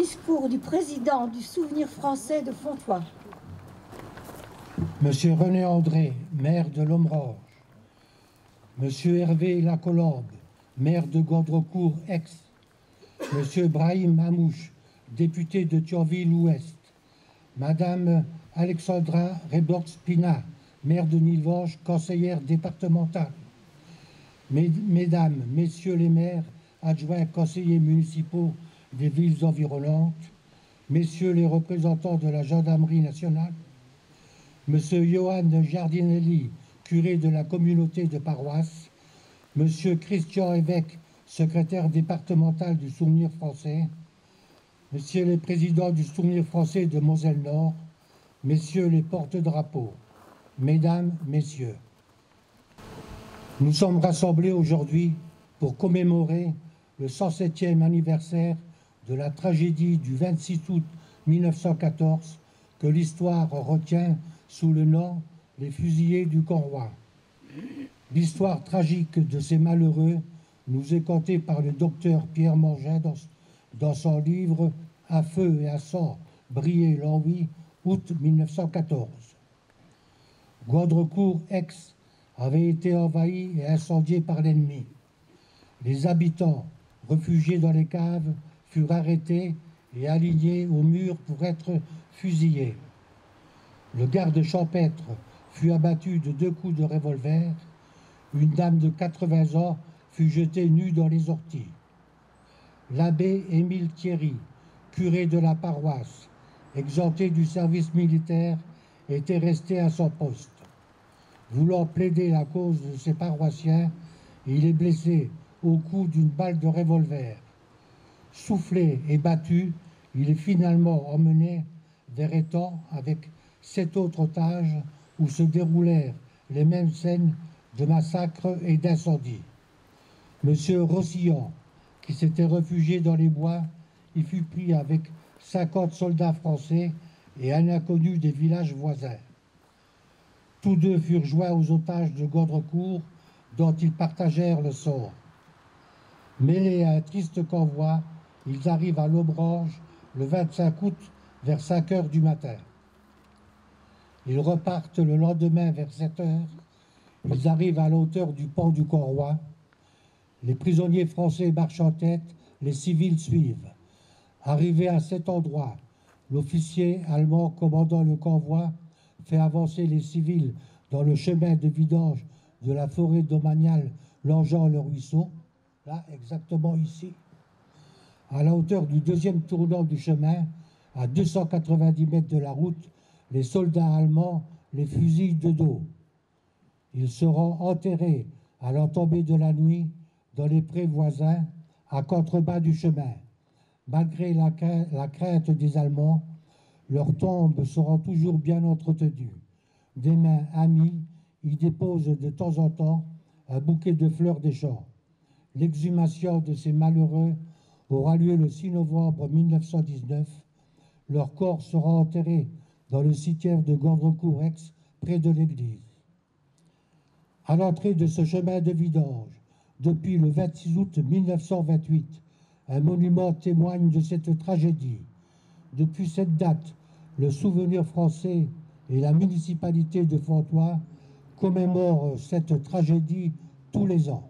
discours du président du Souvenir français de Fontoy. Monsieur René André, maire de Lomrange. Monsieur Hervé Lacolombe, maire de Gondrecourt-Aix. Monsieur Brahim Hamouche, député de Thionville-Ouest. Madame Alexandra Reborg-Spina, maire de Nilvange, conseillère départementale. Mesdames, Messieurs les maires, adjoints conseillers municipaux des villes environnantes, Messieurs les représentants de la gendarmerie nationale, Monsieur Johan Giardinelli, curé de la communauté de paroisse, Monsieur Christian Évêque, secrétaire départemental du Souvenir français, Messieurs les présidents du Souvenir français de Moselle-Nord, Messieurs les porte-drapeaux, Mesdames, Messieurs. Nous sommes rassemblés aujourd'hui pour commémorer le 107e anniversaire de la tragédie du 26 août 1914 que l'histoire retient sous le nom « Les fusillés du Conroi ». L'histoire tragique de ces malheureux nous est contée par le docteur Pierre Mangin dans son livre « À feu et à sang, briller l'Henri, août 1914 ». Gondrecourt-Aix avait été envahi et incendié par l'ennemi. Les habitants, réfugiés dans les caves, furent arrêtés et alignés au mur pour être fusillés. Le garde champêtre fut abattu de 2 coups de revolver. Une dame de 80 ans fut jetée nue dans les orties. L'abbé Émile Thierry, curé de la paroisse, exempté du service militaire, était resté à son poste. Voulant plaider la cause de ses paroissiens, il est blessé au coup d'une balle de revolver. Soufflé et battu, il est finalement emmené vers Étang avec 7 autres otages où se déroulèrent les mêmes scènes de massacre et d'incendie. Monsieur Rossillon, qui s'était réfugié dans les bois, y fut pris avec 50 soldats français et un inconnu des villages voisins. Tous deux furent joints aux otages de Gondrecourt, dont ils partagèrent le sort. Mêlés à un triste convoi, ils arrivent à Lomrange le 25 août vers 5 heures du matin. Ils repartent le lendemain vers 7 heures. Ils arrivent à la hauteur du pont du Conroi. Les prisonniers français marchent en tête, les civils suivent. Arrivé à cet endroit, l'officier allemand commandant le convoi fait avancer les civils dans le chemin de vidange de la forêt domaniale longeant le ruisseau, là, exactement ici. À la hauteur du 2e tournant du chemin, à 290 mètres de la route, les soldats allemands les fusillent de dos. Ils seront enterrés à l'entombée de la nuit dans les prés voisins, à contrebas du chemin. Malgré la crainte des Allemands, leurs tombes seront toujours bien entretenues. Des mains amies y déposent de temps en temps un bouquet de fleurs des champs. L'exhumation de ces malheureux aura lieu le 6 novembre 1919. Leurs corps seront enterrés dans le cimetière de Gondrecourt-Aix, près de l'église. À l'entrée de ce chemin de vidange, depuis le 26 août 1928, un monument témoigne de cette tragédie. Depuis cette date, le Souvenir français et la municipalité de Fontoy commémorent cette tragédie tous les ans.